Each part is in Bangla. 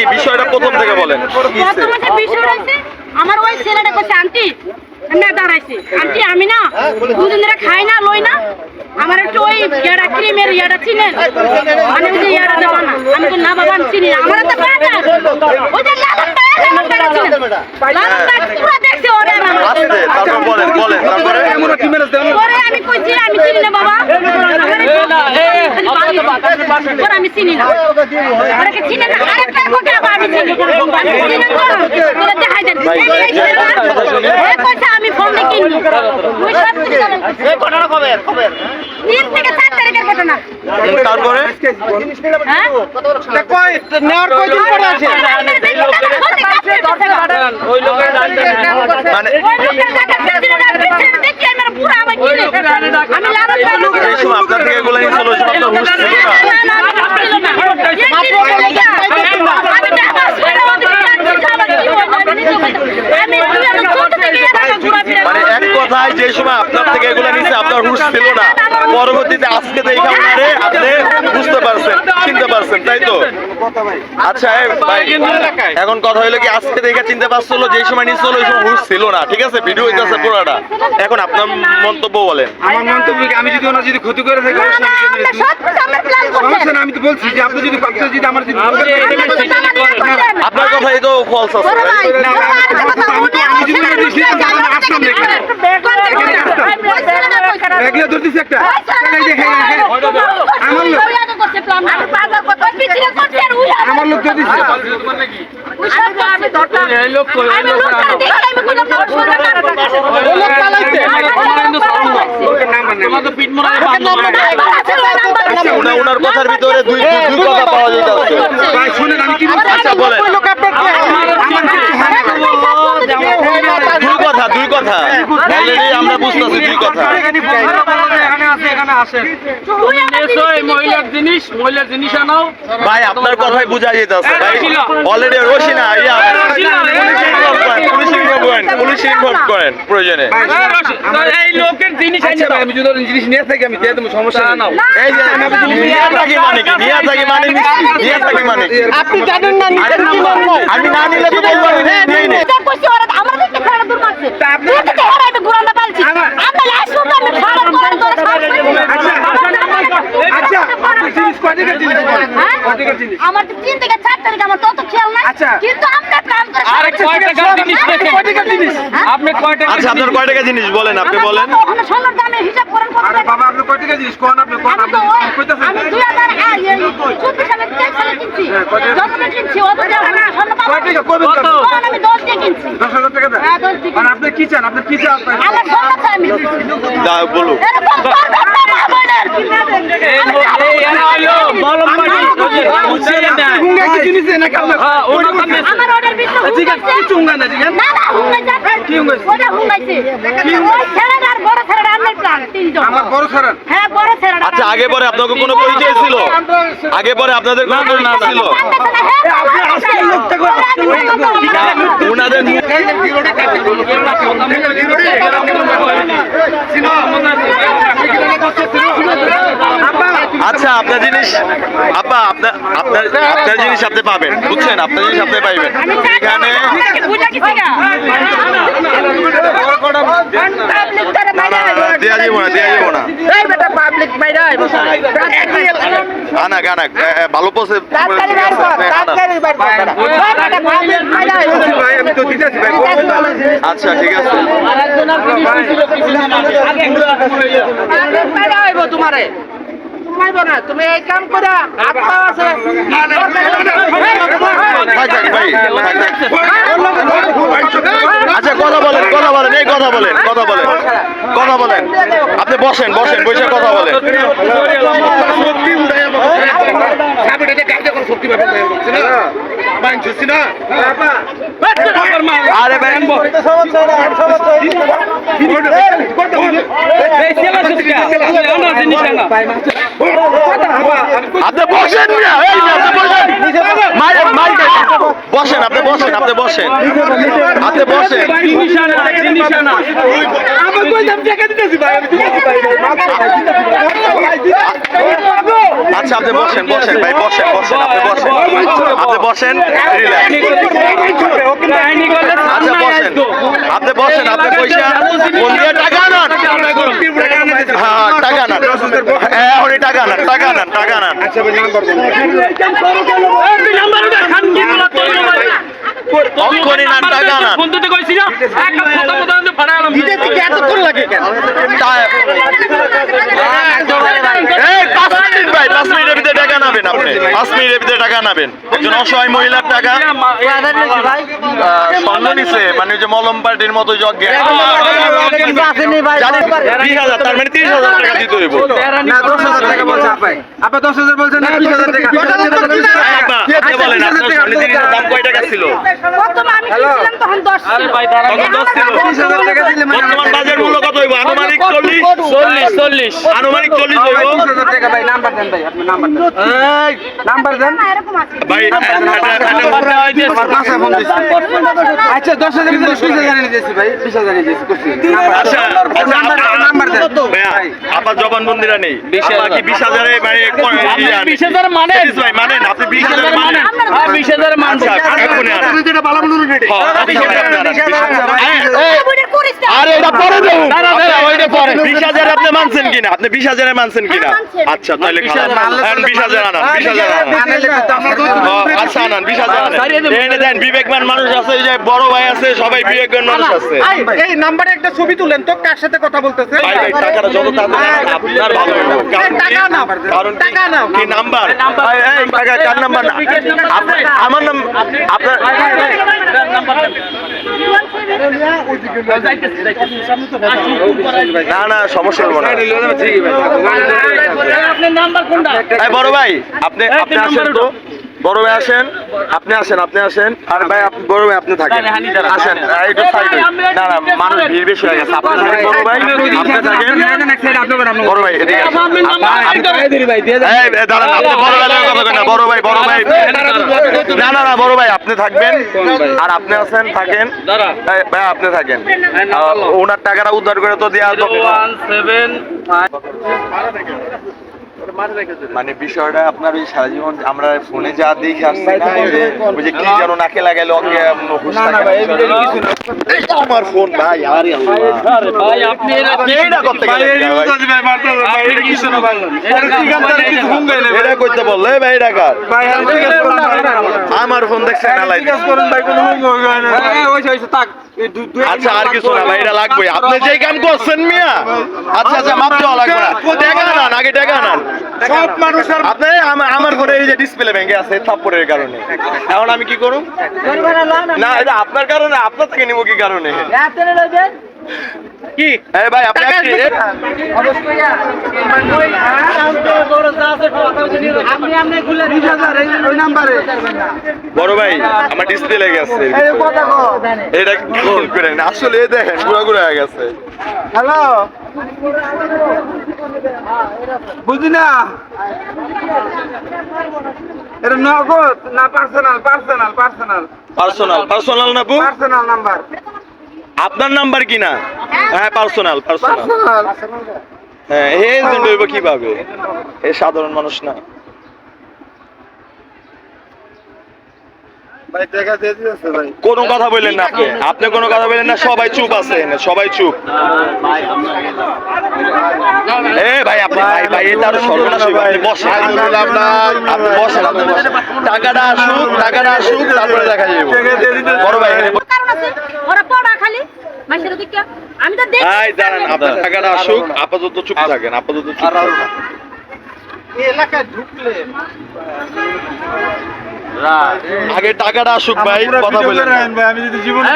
কি বিষয়টা প্রথম থেকে বলেন। বিষয়টা হচ্ছে আমার ওই ছেলেটা কইছে আন্টি না দাঁড়াইছে আন্টি আমি না দুদিন ধরে খাই না লই না আমার একটু ওই ইয়াটা ক্রিমের ইয়াটা চিনেন মানে ওই যে ইয়াটা দেওয়া না আমি তো না বাবা আমি চিনি না আমার তো বাটা ওই যে লালনটা চিনেন লালনটা পুরো দেখছে ওরে আমার আস্তে তারপর বলেন তারপরে পরে আমি কইছি আমি চিনি না বাবা আমার আমি চিনি না ওরা কি চিনেন না আরেকটা কথা আমি চিনি ওরা দেখাই দেন এই কইছে আমি ফোন দিয়ে কিনি ওই সব কিছু জানেন এই ঘটনা কবে 3 থেকে 4 তারিখের ঘটনা তারপরে হ্যাঁ কই নেওয়ার কয়দিন পরে আছে মানে ওই লোকের টাকা দিন না দেখি আমার পুরো আমার কিনে আমি লালন এই সময় আপনার থেকে এগুলো নিয়ে চলো আপনার হুঁশ ছিল না মানে এক কথায় যে সময় আপনার থেকে এগুলো নিচ্ছে আপনার হুঁশ ছিল না পরবর্তীতে আজকে তো এইখানে আপনি বুঝতে পারছেন চিনতে পারছেন তাই তো আচ্ছা ভাই এখন কথা হলো কি আজকে দেখে চিনতে পারছিল যে সময় নিচ্ছিল ওই সময় হুঁশ ছিল না ঠিক আছে ভিডিও হইতেছে পুরোটা এখন আপনার মন্তব্য বলেন আমার মন্তব্য আমি যদি ওনার যদি ক্ষতি করে থাকি সমস্যা না আমি তো বলছি যে আপনি যদি আমার যদি আপনার কথাই তো ফলস আছে আমার লোক ওনার কথার ভিতরে দুই কথা পাওয়া যাইতেছে শুনেন আমি কি আচ্ছা বলেন দুই কথা অলরেডি আমরা বুঝতেছি দুই কথা মহিলার জিনিস আনাও ভাই আপনার কথাই বোঝা যেতেছে ভাই অলরেডি রশিনা পুলিশ ইনভলভ করেন প্রয়োজনে এই লোকের জিনিস আমি যদি জিনিস নিয়ে থাকি আমি দিয়ে দেবো সমস্যা না এই যে নিয়ে থাকি মানে কি নিয়ে থাকি মানে আপনি জানেন না আমি না নিলে তো বলবো আমি নেই নেই আমার 3 থেকে 4 তারিখ আমার তত খেয়াল নাই কিন্তু আপনার কাম করে আরে কয় টাকা জিনিস আপনি কয় টাকা আচ্ছা আপনার কয় টাকা জিনিস বলেন আপনি বলেন ওখানে সোনার দামে হিসাব করেন আরে বাবা আপনি কয় টাকা জিনিস কোন আপনি কোন আপনি কইতাছেন আমি 2024 সালে 23 সালে কিনছি যখন কিনছি ওদের স্বর্ণ পাবো কয় টাকা কবে তখন আমি 10 দিয়ে কিনছি 10,000 টাকা দেন হ্যাঁ 10 দিয়ে আর আপনি কি চান আপনি কি চান আমার স্বর্ণ চাই আমি দা বলো এরকম করবেন না বাবাদের হুঙ্গা কি জিনিস না কাম আমার অর্ডার বিক্রি ঠিক আছে কি চুঙ্গা না ঠিক আছে না না হুঙ্গাই যাচ্ছে কি হুঙ্গাইছে? ওটা হুঙ্গাইছে ওই ছেলেটা আর বড় ছেলেটা আমার প্ল্যান তিনজন আমার বড় ছাড়ান হ্যাঁ বড় ছেলেটা আচ্ছা আগে পরে আপনাদের কোনো পরিচয় ছিল আগে পরে আপনাদের কোনো পরিচয় ছিল ওনাদের আচ্ছা আপনার জিনিস আপা আপনার জিনিস আপনি পাবেন বুঝছেন আপনার জিনিস আপনি পাইবেন এখানে দেয়া যাবো না আনা গানা ভালো পোষে ভাই আমি তো দিতেছি ভাই আচ্ছা ঠিক আছে তোমারে তুমি এই কাম করে আচ্ছা কথা বলেন এই কথা বলেন আপনি বসেন বসে কথা বলেন আরে ভাই আপনি বসেন বসেন আপনি বসেন আচ্ছা আপনি বসেন বসেন ভাই বসেন বসেন আপনি বসেন রিল্যাক্স আচ্ছা বসেন আপনি বসেন আপনি পয়সা ফোন দিয়ে টাকা আনান হ্যাঁ টাকা আনান হ্যাঁ উনি টাকা আনান টাকা আনান টাকা আনান অক্ষরই নান টাকা আনান এই 5 মিনিট ভাই 5 মিনিটের ভিতরে টাকা নেবেন আপনি 5 মিনিটের ভিতরে টাকা নেবেন একজন অসহায় মহিলার টাকা স্বর্ণ নিছে মানে ওই যে মলম পার্টির মতো যজ্ঞে 20,000 তার মানে 30,000 টাকা দিতে হইব না 10,000 টাকা বলছে আপা 10,000 বলছেন না 20,000 টাকা আপনি বলেন আপনার স্বর্ণের জিনিসের দাম কয় টাকা ছিল প্রথমে আমি কিনছিলাম তখন 10 ছিল তখন 10 ছিল 20,000 টাকা দিলে মানে বর্তমান বাজার মূল্য কত হইব আনুমানিক 40 আনুমানিক 40 হইব 20,000 টাকা ভাই নাম্বার দেন ভাই আপনি নাম্বার দেন এই নাম্বার দেন না এরকম আছে ভাই আচ্ছা 10,000 ভিতরে 20,000 এনে দিয়েছি ভাই 20,000 এনে দিয়েছি আচ্ছা নাম্বার দেন ভাইয়া আপার জবানবন্দিরা নেই আপা কি 20,000 এ মানে 20,000 মানে ভাই মানেন আপনি 20,000 মানেন 20,000 মান আচ্ছা এখনই আনেন বুড়ি করিস না আরে এটা পরে দেব দাঁড়া, ওইটা পরে। 20,000 আপনি মানছেন কিনা আপনি 20,000 এ মানছেন কিনা হ্যাঁ, মানছি। আচ্ছা তাহলে 20,000 আনান 20,000 আনান আচ্ছা আনান 20,000 আনান এনে দেন বিবেকবান মানুষ আছে এই যে বড় ভাই আছে সবাই বিবেকবান মানুষ আছে এই নাম্বারে একটা ছবি তুলেন তো কার সাথে কথা বলতেছে ভাই ভাই টাকাটা যত তাড়াতাড়ি আনান, আপনার ভালো হবে কারণ টাকা নাও কারণ টাকা নাও কি নাম্বার ভাই এই টাকা কার নাম্বার না আমার নাম আপনার না না সমস্যা হবে না আপনার নাম্বার কোনটা এই বড় ভাই আপনি আপনি আসেন তো বড় ভাই আসেন আপনি আসেন আর ভাই আপনি বড় ভাই আপনি থাকেন আসেন একটু সাইডে না না মানুষ ভিড় বেশি হয়ে গেছে আপনি থাকেন বড় ভাই আপনি থাকেন বড় ভাই এদিকে আসেন। এই দাঁড়ান আপনি বড় ভাই কথা কেন বড় ভাই না না না বড় ভাই আপনি থাকবেন আর আপনি আছেন থাকেন এই ভাই আপনি থাকেন ওনার টাকাটা উদ্ধার করে তো দেওয়া তো 175 মানে বিষয়টা আপনার ওই সারা জীবন আমরা ফোনে যা দেখে আসছি না ওই যে কি যেন নাকে লাগাইলো অঙ্গে হুশ থাকে না। এই তো আমার ফোন ভাই আরে আরে ভাই আপনি এটা করতে গেলেন এটা কইতে বললে ভাই টাকা আমার ফোন দেখছেন না লাইট আচ্ছা আর কিছু না ভাই এটা লাগবে আপনি যেই কাম করছেন মিয়া আচ্ছা আচ্ছা মাপ দেওয়া লাগবে না টাকা আনান আগে টাকা আনান সব মানুষ আপনি আমার ফোনে এই যে ডিসপ্লে ভেঙে আছে থাপ্পড়ের কারণে এখন আমি কি করব না এটা আপনার কারণে আপনার থেকে নিব কি কারণে কি এই ভাই আপনি বড় ভাই আমার ডিসপ্লে লেগে গেছে এটা গোল করে না আসলে দেখেন পুরো ঘুরে হয়ে গেছে হ্যালো বুঝি না এটা নগদ না পার্সোনাল না বু পার্সোনাল নাম্বার আপনার নাম্বার কি না হ্যাঁ পার্সোনাল হ্যাঁ এই জন্য হইব কিভাবে এই সাধারণ মানুষ না ভাই টাকা দিয়ে দিয়েছে ভাই কোনো কথা বললেন না আপনি কোনো কথা বললেন না সবাই চুপ আছে সবাই চুপ এ ভাই আপনি ভাই এটা আরো সর্বনাশ হইব আপনি বসেন আপনি বসেন টাকাটা আসুক তারপরে দেখা যাবে বড় ভাই কারণ আছে ওরা পড়া খালি মানুষের দিকে আমি তো দেখি এই দাঁড়ান আপনার টাকাটা আসুক আপাতত চুপ থাকেন এই এলাকায় ঢুকলে আগে টাকাটা আসুক ভাই কথা বলেন ভাই আমি যদি জীবনে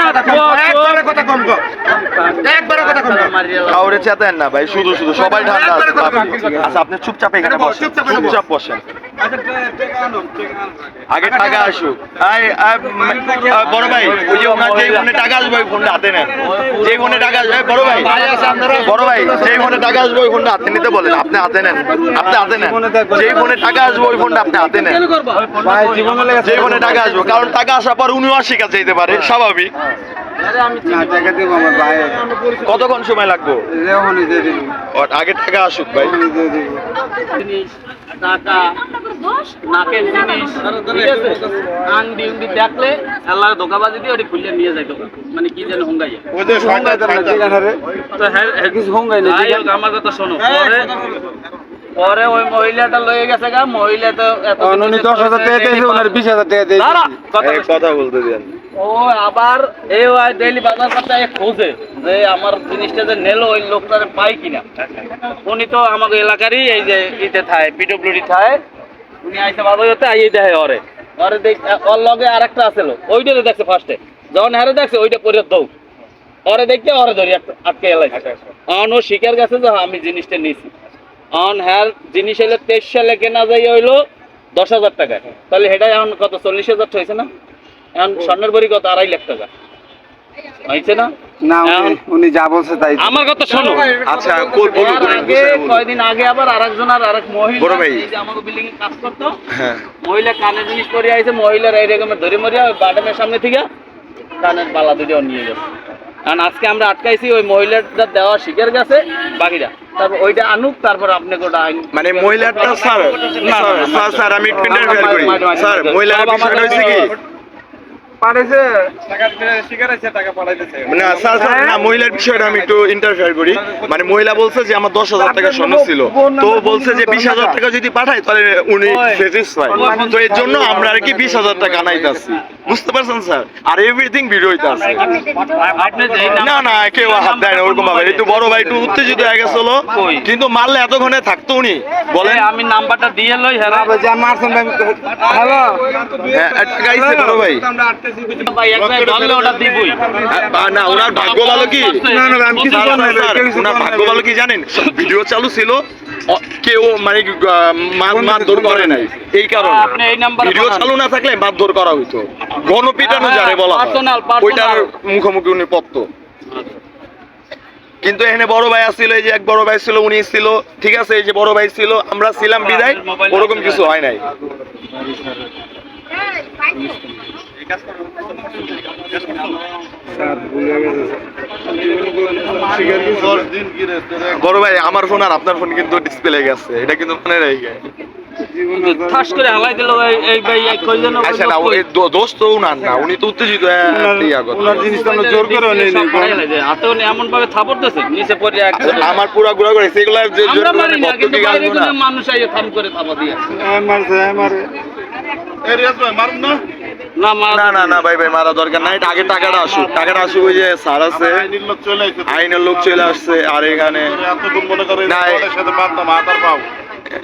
কথা কম একবারে কথা কম কাউরে চেতেন না ভাই শুধু সবাই ঠান্ডা আছে আচ্ছা আপনি চুপচাপ এখানে বসেন চুপচাপ বসেন আগে টাকা আসুক। বড় ভাই ওই যে ওনার যে ফোনে টাকা আসবে ওই ফোনটা হাতে নেন। যে ফোনে টাকা আসবে বড় ভাই যে ফোনে টাকা আসবে ওই ফোনটা হাতে নিতে বলেন। আপনি হাতে নেন, আপনি হাতে নেন। যে ফোনে টাকা আসবে ওই ফোনটা আপনি হাতে নেন। যে ফোনে টাকা আসবে, কারণ টাকা আসার পর উনিও অস্বীকার চাইতে পারে, স্বাভাবিক। কতক্ষণ সময় লাগবে? আগে টাকা আসুক ভাই। টাকা নাকের জিনিস ঠিক আছে আংটি উংটি দেখলে আল্লাহ ধোকাবাজি দিয়ে ওটি খুলে নিয়ে যায় দোকান মানে কি যেন হুঙ্গাইয়া তো হ্যাঁ যাই হোক, আমার কথা শোনো পরে ওই মহিলাটা লয়ে গেছে গা মহিলা তো এত 10,000 টাকা দিয়েছে ওনার 20,000 টাকা দিয়েছে দাঁড়া, কথা এই কথা বলতে দেন। ও আবার এই ডেইলি বাজার করতে খোঁজে যে আমার জিনিসটা যে নেলো ওই লোকটারে পাই কিনা। উনি তো আমাদের এলাকারই এই যে ইতে থায় পিডব্লিউডি থায়, উনি আইসে বাজার করতে আইয়ে দেয় ওরে ওরে দেখ ওর লগে আর একটা আসলো ওইটারে দেখছে ফার্স্টে, যখন হারে দেখছে ওইটা পরে দৌ ওরে দেখতে ওরে ধরি আটকে এলাই। অন ও শিকার গেছে যে আমি জিনিসটা নিছি। অন হ্যার জিনিস হইলো 23 সালে কেনা যাই হইলো 10,000 টাকায়, তাহলে সেটাই এখন কত 40,000 হয়েছে না? এখন স্বর্ণের বড়ি কত 2.5 লাখ টাকা হয়েছে না? না উনি যা বলছে তাই। আমার কথা শোনো, আচ্ছা কয়দিন আগে আবার আরেকজন আর আরেক মহিলা বড় ভাই। এই যে আমাকে বিল্ডিং এ কাজ করতো, হ্যাঁ মহিলা কানের জিনিস পরে আইছে, মহিলার এই রকমের ধরে মরিয়া ওই বাটামের সামনে থেকে কানের বালা দুটো নিয়ে গেছে। কারণ আজকে আমরা আটকাইছি ওই মহিলাটা দেওয়া শিখের গেছে বাকিরা, তারপর ওইটা আনুক, তারপর আপনি গোটা আইন মানে মহিলাটা স্যার স্যার আমি একটু ইন্টারফেয়ার করি স্যার। মহিলার বিষয়টা হচ্ছে কি পারেছে না স্যার স্যার না, মহিলার বিষয়টা আমি একটু ইন্টারফেয়ার করি। মানে মহিলা বলছে যে আমার 10,000 টাকা স্বর্ণ ছিল, তো বলছে যে 20,000 টাকা যদি পাঠায় তাহলে উনি স্যাটিসফাই। তো এর জন্য আমরা আর কি 20,000 টাকা আনাইতাছি, বুঝতে পারছেন স্যার? আর এভরিথিং ভিডিওতে আছে। আপনি যেই না না কেউ হাত দেয় না ওরকম ভাবে। একটু বড় ভাই একটু উত্তেজিত হয়ে গেছিল, কিন্তু মারলে এতক্ষণে থাকতো উনি বলেন। আমি নাম্বারটা দিয়ে লই হ্যাঁ যা মারছেন ভাই। হ্যালো হ্যাঁ টাকা আইছে বড় ভাই। ভাই একবার ধরলে ওটা দিবই। না ওনার ভাগ্য ভালো কি, ওনার ভাগ্য ভালো কি জানেন, ভিডিও চালু ছিল, কেউ মানে মারধর করে নাই। এই কারণে আপনি এই নাম্বারে ভিডিও চালু না থাকলে মারধর করা হইতো, গণপিটানো যারে বলা হয়, ওইটার মুখোমুখি উনি পড়তো। কিন্তু এখানে বড় ভাই আসছিল, এই যে এক বড় ভাই ছিল, উনি ছিল, ঠিক আছে, এই যে বড় ভাই ছিল, আমরা ছিলাম বিদায়, ওরকম কিছু হয় নাই। বড় ভাই আমার ফোন আর আপনার ফোন কিন্তু ডিসপ্লে গেছে, এটা কিন্তু মনে রেখে ঠাস করে হালাই দিল এই ভাই এক কইজন আচ্ছা না, ওই দোষ তো উনার না, উনি তো উত্তেজিত ওনার জিনিস তো জোর করে নেই হাতে উনি এমন ভাবে থাপড় দিয়েছে নিচে পড়ে আমার পুরা গুড়া করে সেগুলা যে আমরা মারি না, কিন্তু বাইরে কোনো মানুষ আইয়ে থাম করে থাপড় দিয়ে মারছে মারে না না না না ভাই ভাই মারা দরকার নাই। আগে টাকাটা আসুক, টাকাটা আসুক। ওই যে স্যার আছে, আইনের লোক চলে আসছে, আর এখানে না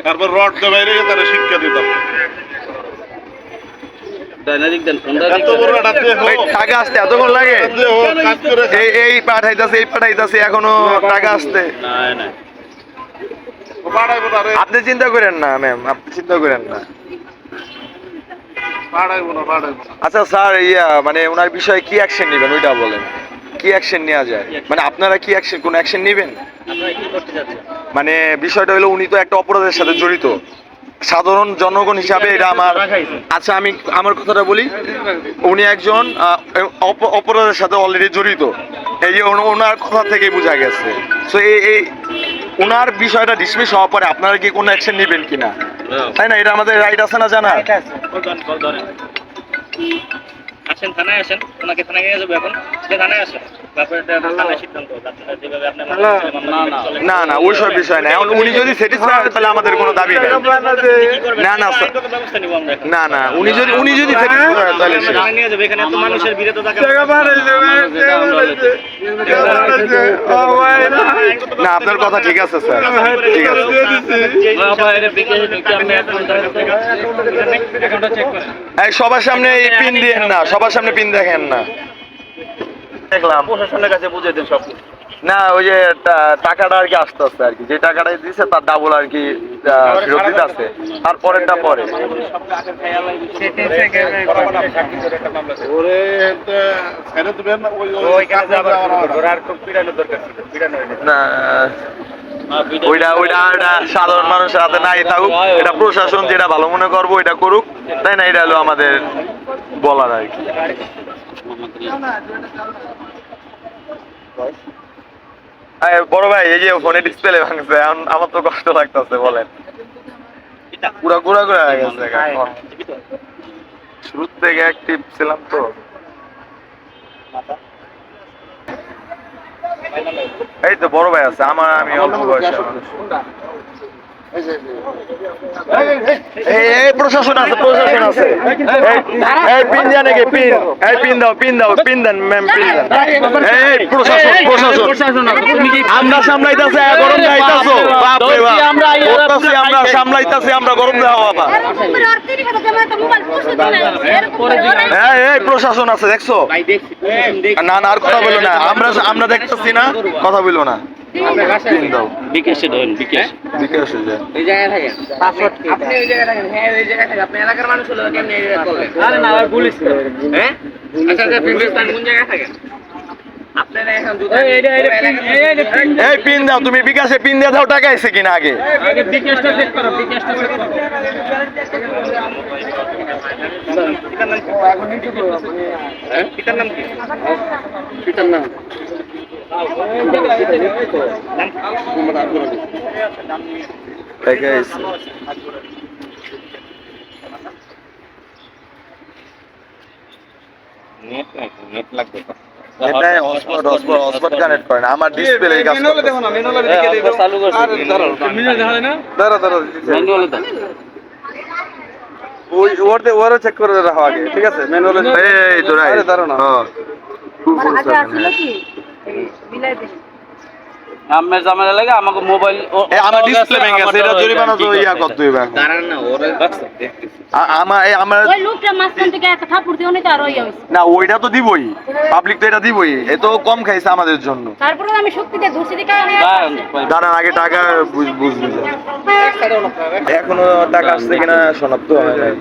তারপর রড বাইরে তারা শিক্ষা দিতাম। টাকা আসতে এতক্ষণ লাগে? এই পাঠাইতেছে এখনো টাকা আসতে। আপনি চিন্তা করেন না ম্যাম, আপনি চিন্তা করেন না। আচ্ছা স্যার, মানে ওনার বিষয়ে কি অ্যাকশন নেবেন ওইটা বলেন। কি অ্যাকশন নেওয়া যায়, মানে আপনারা কি অ্যাকশন, কোন অ্যাকশন নেবেন? মানে বিষয়টা হলো উনি তো একটা অপরাধের সাথে জড়িত, সাধারণ জনগণ হিসাবে এটা আমার। আচ্ছা আমি আমার কথাটা বলি, উনি একজন অপরাধের সাথে অলরেডি জড়িত, এই যে ওনার কথা থেকে বোঝা গেছে। সো এই ওনার বিষয়টা ডিসমিস হওয়ার পরে আপনারা কি কোনো অ্যাকশন নেবেন কিনা, তাই না? এটা আমাদের রাইট আছে না জানা? আসেন থানায় আসেন, ওনাকে থানায় নিয়ে যাবো এখন, থানায় আসেন, না না ওই সব বিষয় না। এখন উনি যদি স্যাটিসফাই হয় তাহলে আমাদের কোনো দাবি নেই। না না না না, উনি যদি স্যাটিসফাই হয় তাহলে নিয়ে যাবো। এখানে তো মানুষের ভিড়ে তো না, আপনার কথা ঠিক আছে স্যার, ঠিক আছে। এই সবার সামনে এই পিন দিয়েন না, সবার সামনে পিন দেখেন না। দেখলাম প্রশাসনের কাছে বুঝিয়ে দেন সব। না ওই যে টাকাটা আর কি আস্তে আস্তে আর কি যে টাকাটা দিছে তার ডাবল আর কি ফেরত দিতে আছে তারপরেরটা পরে ওরে ছেড়ে দিবেন না ওইটা এটা সাধারণ মানুষের হাতে নাই থাকুক এটা প্রশাসন যেটা ভালো মনে করবো এটা করুক তাই না এটা হলো আমাদের বলার আর কি বড় ভাই এই যে ফোনে ডিসপ্লে ভাঙছে এখন আমার তো কষ্ট লাগতেছে বলেন পুরা ঘুরা ঘুরা হয়ে গেছে এখন। শুরু থেকে অ্যাক্টিভ ছিলাম তো এই তো বড় ভাই আছে আমি অল্প বয়সে মানুষ। এই প্রশাসন আছে এই পিন জানে কি পিন পিন দেন ম্যাম পিন দেন এই প্রশাসন আমরা সামলাইতাছি গরম যাইতাছো বাপ রে বাপ আমরা সামলাইতাছি আমরা গরম দেওয়া বাবা এই প্রশাসন আছে দেখছো না আর কথা বলো না আমরা দেখতেছি না কথা বলো না পিন দাও বিকাশে দেন বিকাশে যায় ওই জায়গায় থাকেন আপনি ওই জায়গায় থাকেন হ্যাঁ ওই জায়গায় থাকেন আপনি এলাকার মানুষ হলো কেমনে এটা করলেন আরে না ভাই পুলিশ হ্যাঁ আচ্ছা প্রিভিয়াস কোন জায়গায় থাকেন আপনারা এখন দুটো এই পিন দাও তুমি বিকাশে পিন দিয়ে দাও টাকা এসে কিনা আগে আগে বিকাশটা চেক করো বিকাশটা চেক করো পিতার নাম কি পিতার নাম টাকা এসে নেট লাগবে এটা হটস্পট কানেক্ট করে না আমার ডিসপ্লে কাজ ম্যানুয়ালে দেখো না ম্যানুয়ালে দেখে দিই চালু করছি আরে দাঁড়াও মিনিট দেখা যায় না দাঁড়াও ম্যানুয়ালে দাও ওই ওরে চেক করে রাখো আগে ঠিক আছে ম্যানুয়ালে এই তো রাই আরে দাঁড়াও না আগে আসলো কি মিলাই দিই আমার জামালা লাগে আমাকে মোবাইল আমার ডিসপ্লে ভেঙে গেছে এটা জরিমানা তো ইয়া করতে হবে এখন দাঁড়ান না ওরে আমার ওই লোকটা মাঝখান থেকে একটা থাপুর দিও নি তার ওই হইছে না ওইটা তো দিবই পাবলিক তো এটা দিবই এ তো কম খাইছে আমাদের জন্য তারপরে আমি শক্তিতে ধরছি দিকে দাঁড়ান আগে টাকা বুঝবি এখনো টাকা আসছে কিনা শনাক্ত হয় নাই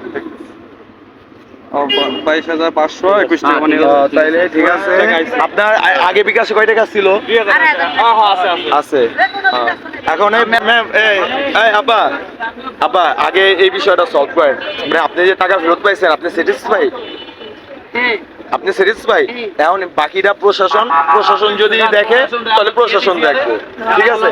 22,521 টাকা মানে তাইলে ঠিক আছে আপনার আগে বিকাশে কয় টাকা ছিল আছে এখন এই ম্যাম এই আপা আগে এই বিষয়টা সলভ করেন মানে আপনি যে টাকা ফেরত পাইছেন আপনি স্যাটিসফাই হ্যাঁ আপনি স্যাটিসফাই এখন বাকিটা প্রশাসন যদি দেখে তাহলে প্রশাসন দেখবে ঠিক আছে